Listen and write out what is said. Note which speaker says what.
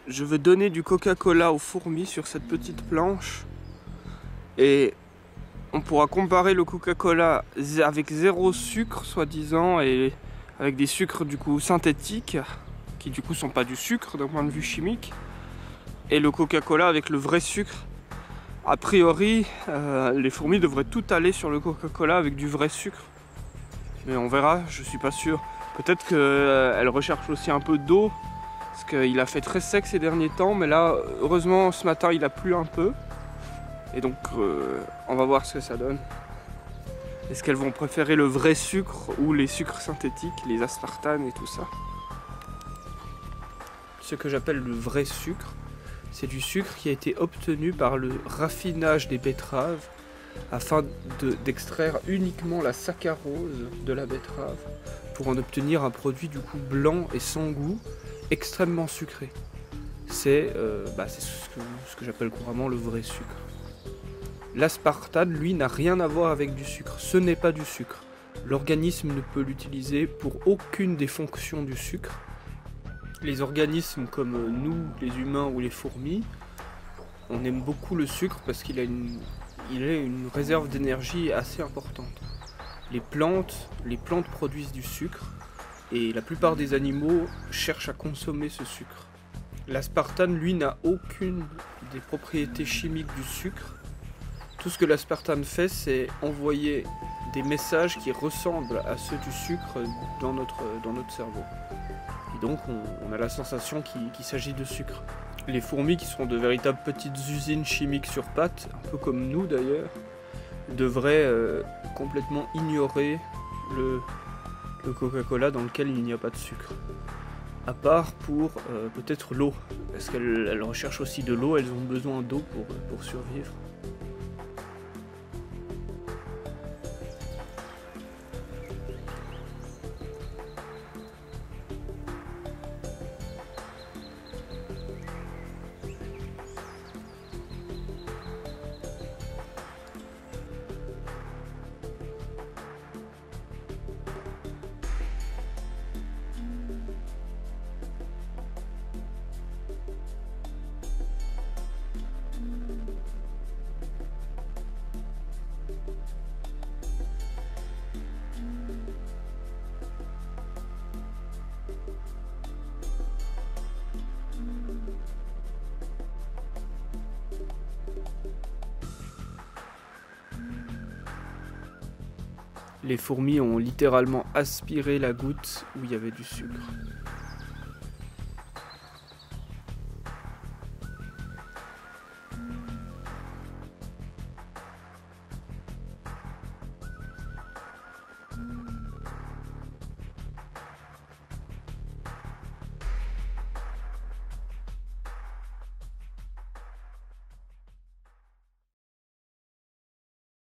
Speaker 1: je veux donner du Coca-Cola aux fourmis sur cette petite planche. Et on pourra comparer le Coca-Cola avec 0 sucre, soi-disant, et avec des sucres du coup synthétiques, qui du coup sont pas du sucre d'un point de vue chimique, et le Coca-Cola avec le vrai sucre. A priori, les fourmis devraient tout aller sur le Coca-Cola avec du vrai sucre. Mais on verra, je suis pas sûr. Peut-être qu'elles recherchent aussi un peu d'eau, parce qu'il a fait très sec ces derniers temps, mais là, heureusement, ce matin, il a plu un peu. Et donc, on va voir ce que ça donne. Est-ce qu'elles vont préférer le vrai sucre ou les sucres synthétiques, les aspartames et tout ça? Ce que j'appelle le vrai sucre, c'est du sucre qui a été obtenu par le raffinage des betteraves afin d'extraire uniquement la saccharose de la betterave pour en obtenir un produit du coup blanc et sans goût, extrêmement sucré. C'est ce que j'appelle couramment le vrai sucre. L'aspartame, lui, n'a rien à voir avec du sucre. Ce n'est pas du sucre. L'organisme ne peut l'utiliser pour aucune des fonctions du sucre. Les organismes comme nous, les humains ou les fourmis, on aime beaucoup le sucre parce qu'il a une réserve d'énergie assez importante. Les plantes produisent du sucre et la plupart des animaux cherchent à consommer ce sucre. L'aspartame, lui, n'a aucune des propriétés chimiques du sucre. Tout ce que l'aspartame fait, c'est envoyer des messages qui ressemblent à ceux du sucre dans notre cerveau. Et donc on a la sensation qu'il s'agit de sucre. Les fourmis, qui sont de véritables petites usines chimiques sur pattes, un peu comme nous d'ailleurs, devraient complètement ignorer le Coca-Cola dans lequel il n'y a pas de sucre. À part pour peut-être l'eau, parce qu'elles recherchent aussi de l'eau, elles ont besoin d'eau pour survivre. Les fourmis ont littéralement aspiré la goutte où il y avait du sucre.